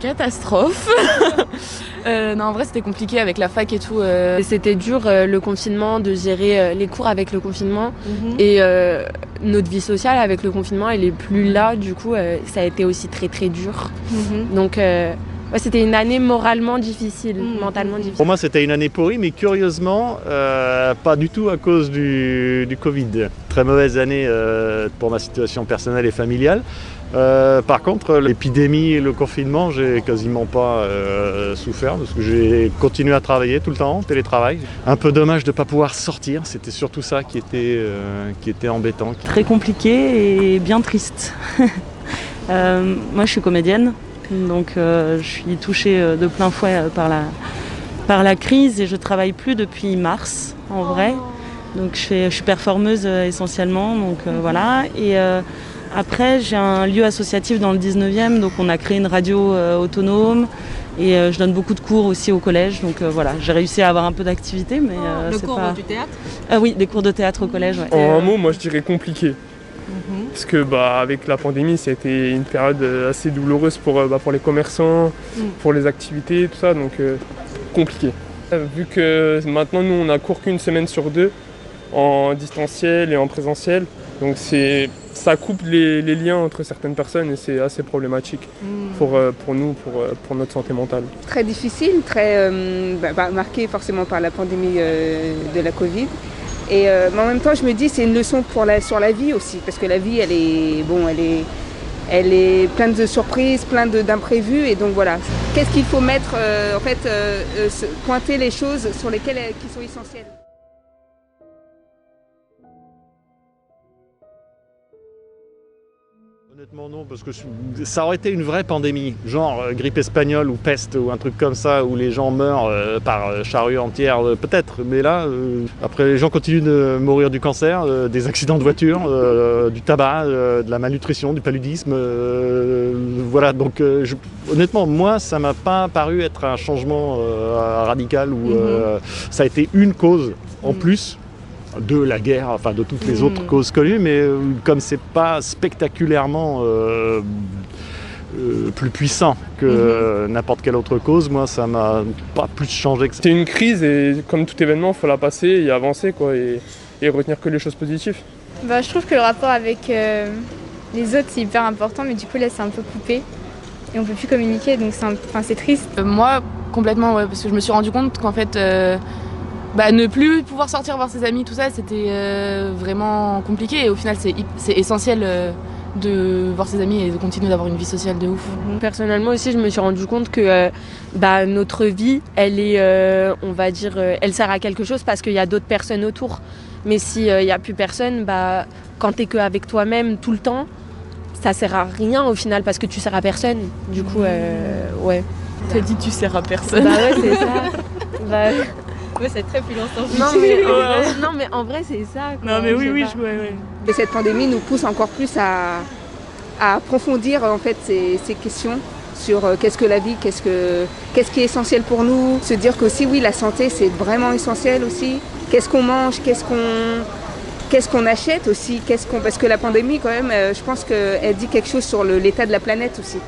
Catastrophe. Non, en vrai, c'était compliqué avec la fac et tout. C'était dur le confinement, de gérer les cours avec le confinement. Et notre vie sociale avec le confinement, elle est plus là. Du coup, ça a été aussi très très dur. Donc, ouais, c'était une année moralement difficile, mentalement difficile. Pour moi, c'était une année pourrie, mais curieusement, pas du tout à cause du Covid. Très mauvaise année pour ma situation personnelle et familiale. Par contre, l'épidémie et le confinement, j'ai quasiment pas souffert parce que j'ai continué à travailler tout le temps, télétravail. Un peu dommage de ne pas pouvoir sortir, c'était surtout ça qui était embêtant. Très compliqué et bien triste. Moi, je suis comédienne, donc je suis touchée de plein fouet par la crise et je travaille plus depuis mars, en vrai. Donc je suis performeuse essentiellement, donc voilà. Et après, j'ai un lieu associatif dans le 19e, donc on a créé une radio autonome et je donne beaucoup de cours aussi au collège. Donc voilà, j'ai réussi à avoir un peu d'activité, mais c'est pas... du théâtre Oui, des cours de théâtre au collège, ouais. En un mot, moi je dirais compliqué. Parce que avec la pandémie, ça a été une période assez douloureuse pour les commerçants, pour les activités, tout ça, donc compliqué. Vu que maintenant, nous, on a cours qu'une semaine sur 2, en distanciel et en présentiel, donc ça coupe les liens entre certaines personnes et c'est assez problématique pour nous, pour notre santé mentale. Très difficile, très marqué forcément par la pandémie de la Covid. Et mais en même temps, je me dis c'est une leçon sur la vie aussi, parce que la vie, elle est pleine de surprises, pleine d'imprévus, et donc voilà. Qu'est-ce qu'il faut mettre, pointer les choses sur lesquelles qui sont essentielles. Honnêtement non, parce que ça aurait été une vraie pandémie, genre grippe espagnole ou peste ou un truc comme ça, où les gens meurent par charrue entière, peut-être. Mais là, après les gens continuent de mourir du cancer, des accidents de voiture, du tabac, de la malnutrition, du paludisme. Voilà, donc honnêtement, moi, ça m'a pas paru être un changement radical, ou ça a été une cause en plus de la guerre, enfin de toutes les autres causes connues, mais comme c'est pas spectaculairement plus puissant que n'importe quelle autre cause, moi ça m'a pas plus changé que ça. C'est une crise et comme tout événement, il faut la passer et avancer quoi, et retenir que les choses positives. Je trouve que le rapport avec les autres c'est hyper important, mais du coup là c'est un peu coupé et on peut plus communiquer, donc c'est triste. Moi, complètement, ouais, parce que je me suis rendu compte qu'en fait, ne plus pouvoir sortir voir ses amis, tout ça, c'était vraiment compliqué. Et au final, c'est essentiel de voir ses amis et de continuer d'avoir une vie sociale de ouf. Personnellement aussi, je me suis rendu compte que notre vie, elle est, on va dire, elle sert à quelque chose parce qu'il y a d'autres personnes autour. Mais s'il n'y a plus personne, quand t'es qu'avec toi-même tout le temps, ça sert à rien au final parce que tu sers à personne. Du coup, ouais. T'as dit tu sers à personne. Ouais, c'est ça. Ouais, c'est très philosophique. Non, mais en vrai, c'est ça. Quoi. Non, mais oui, ouais. Et cette pandémie nous pousse encore plus à approfondir en fait ces questions sur qu'est-ce que la vie, qu'est-ce qui est essentiel pour nous. Se dire qu'aussi, oui, la santé, c'est vraiment essentiel aussi. Qu'est-ce qu'on mange, qu'est-ce qu'on achète aussi, parce que la pandémie, quand même, je pense qu'elle dit quelque chose sur l'état de la planète aussi.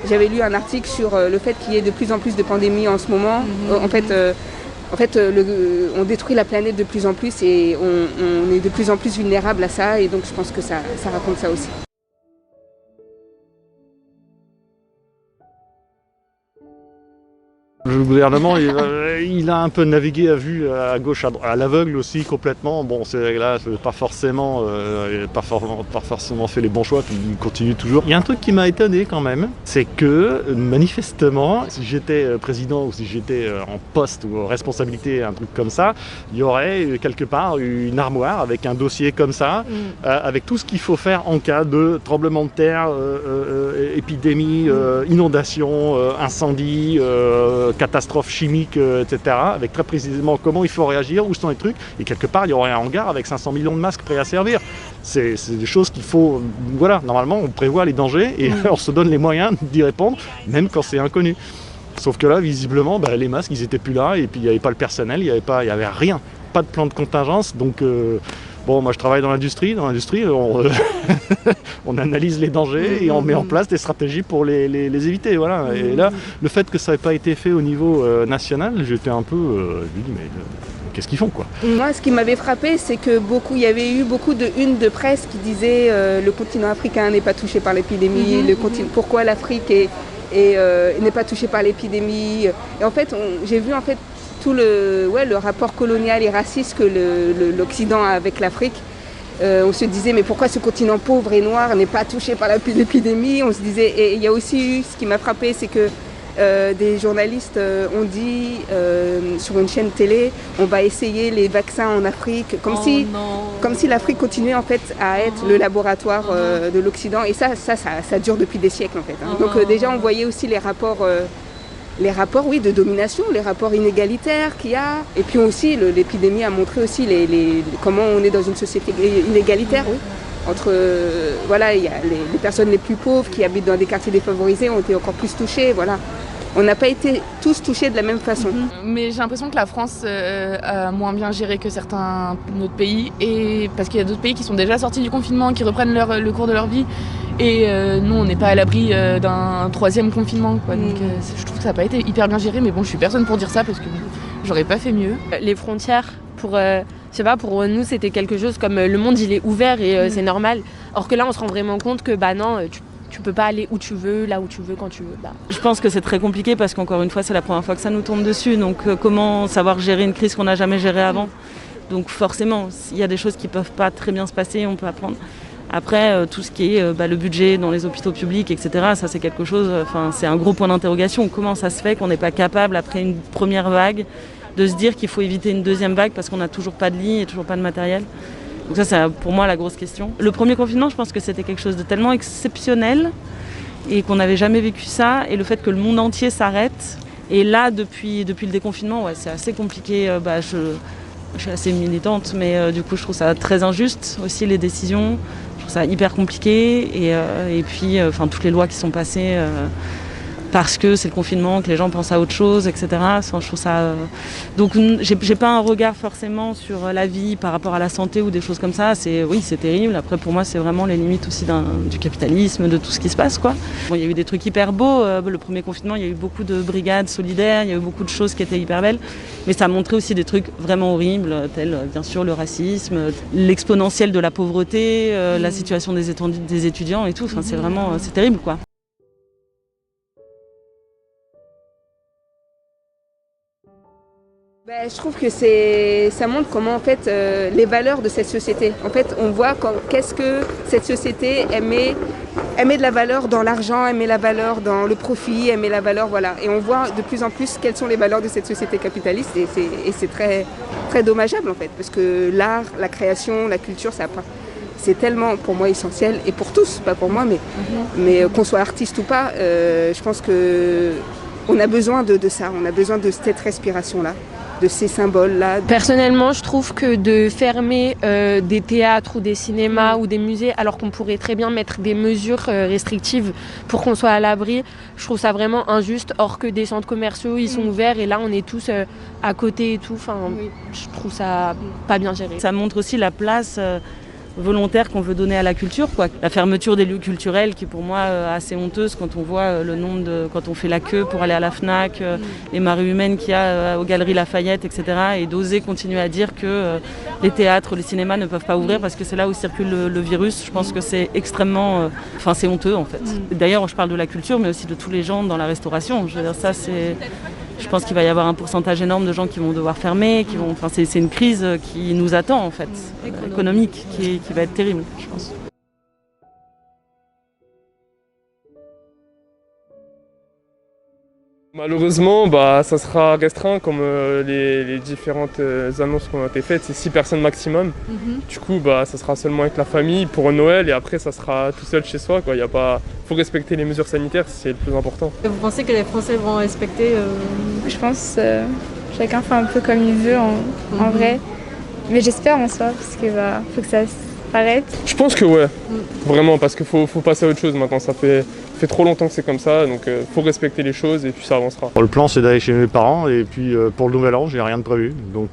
J'avais lu un article sur le fait qu'il y ait de plus en plus de pandémies en ce moment. En fait, on détruit la planète de plus en plus et on est de plus en plus vulnérable à ça, et donc je pense que ça raconte ça aussi. Le gouvernement, il a un peu navigué à vue, à gauche, à l'aveugle aussi, complètement. Bon, là, pas forcément fait les bons choix, puis il continue toujours. Il y a un truc qui m'a étonné quand même, c'est que manifestement, si j'étais président ou si j'étais en poste ou en responsabilité, un truc comme ça, il y aurait quelque part une armoire avec un dossier comme ça, avec tout ce qu'il faut faire en cas de tremblement de terre, épidémie, inondation, incendie, catastrophes chimiques, etc., avec très précisément comment il faut réagir, où sont les trucs, et quelque part il y aurait un hangar avec 500 millions de masques prêts à servir. C'est des choses qu'il faut, voilà, normalement on prévoit les dangers et on se donne les moyens d'y répondre, même quand c'est inconnu. Sauf que là, visiblement, les masques, ils étaient plus là, et puis il n'y avait pas le personnel, il y avait rien, pas de plan de contingence, donc Bon, moi je travaille dans l'industrie. Dans l'industrie, on analyse les dangers et on met en place des stratégies pour les éviter. Voilà. Et là, le fait que ça n'ait pas été fait au niveau national, j'étais un peu... je me dis, mais qu'est-ce qu'ils font, quoi? Moi, ce qui m'avait frappé, c'est que il y avait eu beaucoup de unes de presse qui disaient le continent africain n'est pas touché par l'épidémie, pourquoi l'Afrique n'est pas touchée par l'épidémie. Et en fait, j'ai vu en fait tout le rapport colonial et raciste que l'Occident a avec l'Afrique. On se disait mais pourquoi ce continent pauvre et noir n'est pas touché par l'épidémie? On se disait, et il y a aussi eu, ce qui m'a frappé, c'est que des journalistes ont dit sur une chaîne télé, on va essayer les vaccins en Afrique, comme si l'Afrique continuait en fait à être le laboratoire de l'Occident. Et ça dure depuis des siècles en fait. Hein. Donc déjà on voyait aussi les rapports oui, de domination, les rapports inégalitaires qu'il y a. Et puis aussi l'épidémie a montré aussi comment on est dans une société inégalitaire. Oui. Entre il y a les personnes les plus pauvres qui habitent dans des quartiers défavorisés ont été encore plus touchées. Voilà. On n'a pas été tous touchés de la même façon. Mais j'ai l'impression que la France a moins bien géré que certains autres pays, et parce qu'il y a d'autres pays qui sont déjà sortis du confinement, qui reprennent le cours de leur vie, et nous on n'est pas à l'abri d'un troisième confinement, quoi. Donc je trouve que ça n'a pas été hyper bien géré, mais bon, je suis personne pour dire ça parce que j'aurais pas fait mieux. Les frontières, pour nous c'était quelque chose comme le monde il est ouvert et c'est normal. Or que là on se rend vraiment compte que non, tu peux pas aller où tu veux, là où tu veux, quand tu veux. Je pense que c'est très compliqué parce qu'encore une fois, c'est la première fois que ça nous tombe dessus. Donc comment savoir gérer une crise qu'on n'a jamais gérée avant? Donc forcément, il y a des choses qui peuvent pas très bien se passer, on peut apprendre. Après, tout ce qui est le budget dans les hôpitaux publics, etc., ça c'est quelque chose, c'est un gros point d'interrogation. Comment ça se fait qu'on n'est pas capable, après une première vague, de se dire qu'il faut éviter une deuxième vague parce qu'on n'a toujours pas de lits et toujours pas de matériel? Donc ça, c'est pour moi la grosse question. Le premier confinement, je pense que c'était quelque chose de tellement exceptionnel et qu'on n'avait jamais vécu ça. Et le fait que le monde entier s'arrête. Et là, depuis le déconfinement, c'est assez compliqué. Je suis assez militante, mais du coup, je trouve ça très injuste aussi, les décisions. Je trouve ça hyper compliqué. Et puis, toutes les lois qui sont passées... parce que c'est le confinement, que les gens pensent à autre chose, etc. Je trouve ça... Donc j'ai pas un regard forcément sur la vie par rapport à la santé ou des choses comme ça. Oui, c'est terrible. Après, pour moi, c'est vraiment les limites aussi du capitalisme, de tout ce qui se passe, quoi. Bon, il y a eu des trucs hyper beaux. Le premier confinement, il y a eu beaucoup de brigades solidaires, il y a eu beaucoup de choses qui étaient hyper belles. Mais ça a montré aussi des trucs vraiment horribles, tels bien sûr le racisme, l'exponentiel de la pauvreté, la situation des étudiants et tout. C'est terrible, quoi. Je trouve que ça montre comment en fait les valeurs de cette société. En fait, on voit qu'est-ce que cette société aimait de la valeur dans l'argent, aimait la valeur dans le profit, aimait la valeur, voilà. Et on voit de plus en plus quelles sont les valeurs de cette société capitaliste et c'est très, très dommageable en fait, parce que l'art, la création, la culture, c'est tellement pour moi essentiel, et pour tous, pas pour moi, mais qu'on soit artiste ou pas, je pense qu'on a besoin de ça, on a besoin de cette respiration-là, de ces symboles-là. Personnellement, je trouve que de fermer des théâtres ou des cinémas ou des musées, alors qu'on pourrait très bien mettre des mesures restrictives pour qu'on soit à l'abri, je trouve ça vraiment injuste. Or que des centres commerciaux, ils sont ouverts et là, on est tous à côté et tout. Je trouve ça pas bien géré. Ça montre aussi la place volontaire qu'on veut donner à la culture, quoi. La fermeture des lieux culturels qui pour moi assez honteuse quand on voit le nombre quand on fait la queue pour aller à la Fnac, les marées humaines qu'il y a aux Galeries Lafayette, etc. Et d'oser continuer à dire que les théâtres, les cinémas ne peuvent pas ouvrir parce que c'est là où circule le virus. Je pense que c'est extrêmement... c'est honteux en fait. D'ailleurs, je parle de la culture mais aussi de tous les gens dans la restauration. Je veux dire, ça c'est... Je pense qu'il va y avoir un pourcentage énorme de gens qui vont devoir fermer, c'est une crise qui nous attend en fait, économique, qui va être terrible, je pense. Malheureusement, ça sera restreint comme les différentes annonces qui ont été faites, c'est 6 personnes maximum. Du coup, ça sera seulement avec la famille pour Noël et après ça sera tout seul chez soi, quoi. Faut respecter les mesures sanitaires, c'est le plus important. Vous pensez que les Français vont respecter Je pense chacun fait un peu comme il veut en vrai, mais j'espère en soi parce que faut que ça s'arrête. Je pense que ouais, vraiment, parce qu'il faut passer à autre chose maintenant. Ça fait trop longtemps que c'est comme ça, donc faut respecter les choses et puis ça avancera. Le plan c'est d'aller chez mes parents et puis pour le nouvel an j'ai rien de prévu, donc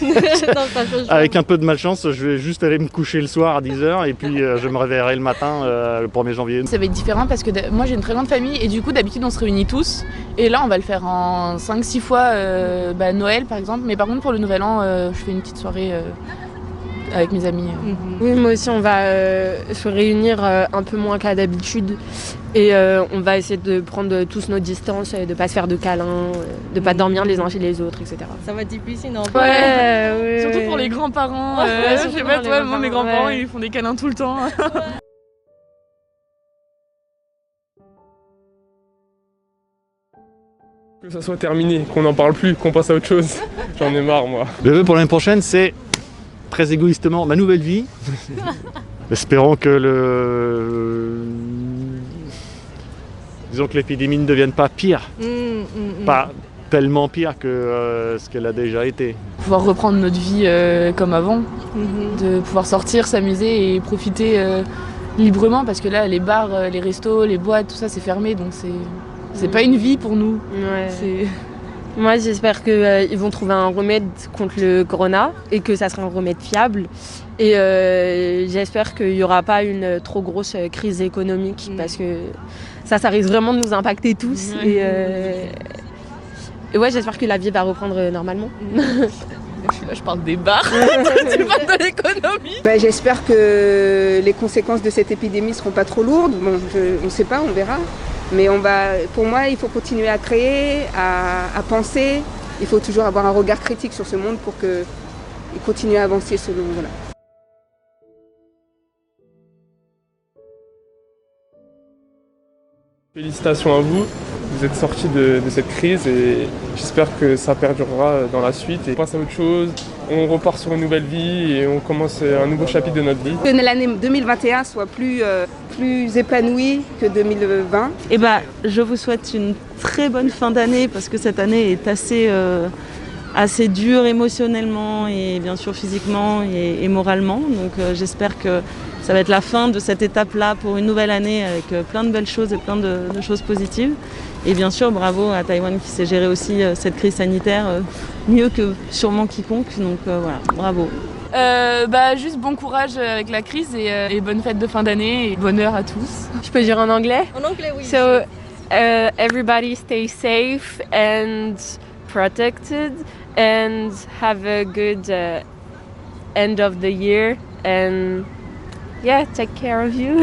Non, ça change pas. Avec un peu de malchance, je vais juste aller me coucher le soir à 10h et puis je me réveillerai le matin le 1er janvier. Ça va être différent parce que moi j'ai une très grande famille et du coup d'habitude on se réunit tous et là on va le faire en 5-6 fois Noël par exemple, mais par contre pour le nouvel an je fais une petite soirée avec mes amis. Oui, moi aussi, on va se réunir un peu moins qu'à d'habitude. Et on va essayer de prendre tous nos distances, de pas se faire de câlins, de pas dormir les uns chez les autres, etc. Ça va être difficile, non? Ouais, Surtout pour les grands-parents. Ouais, Je surtout sais pas pour les toi, moi mes grands-parents, grands-parents ouais. ils font des câlins tout le temps. Que ça soit terminé, qu'on n'en parle plus, qu'on passe à autre chose. J'en ai marre, moi. Le vœu pour l'année prochaine, c'est très égoïstement ma nouvelle vie. Espérons que disons que l'épidémie ne devienne pas pire, pas tellement pire que ce qu'elle a déjà été. Pouvoir reprendre notre vie comme avant, de pouvoir sortir, s'amuser et profiter librement parce que là les bars, les restos, les boîtes, tout ça c'est fermé donc c'est pas une vie pour nous. Ouais. C'est... Moi, j'espère qu'ils vont trouver un remède contre le corona et que ça sera un remède fiable. Et j'espère qu'il n'y aura pas une trop grosse crise économique parce que ça risque vraiment de nous impacter tous. Et ouais, j'espère que la vie va reprendre normalement. Là, je parle des bars, tu parles de l'économie. J'espère que les conséquences de cette épidémie ne seront pas trop lourdes. Bon, on ne sait pas, on verra. Mais pour moi, il faut continuer à créer, à penser. Il faut toujours avoir un regard critique sur ce monde pour qu'il continue à avancer ce monde-là. Félicitations à vous. Vous êtes sortis de cette crise et j'espère que ça perdurera dans la suite. Et on passe à autre chose, on repart sur une nouvelle vie et on commence un nouveau chapitre de notre vie. Que l'année 2021 soit plus épanouie que 2020. Et je vous souhaite une très bonne fin d'année parce que cette année est assez dure émotionnellement et bien sûr physiquement et moralement. Donc j'espère que ça va être la fin de cette étape-là pour une nouvelle année avec plein de belles choses et plein de choses positives. Et bien sûr, bravo à Taïwan qui sait gérer aussi cette crise sanitaire mieux que sûrement quiconque. Donc voilà, bravo. Juste bon courage avec la crise et bonne fête de fin d'année et bonheur à tous. Je peux dire en anglais? En anglais, oui. So, everybody stay safe and protected and have a good end of the year and yeah, take care of you.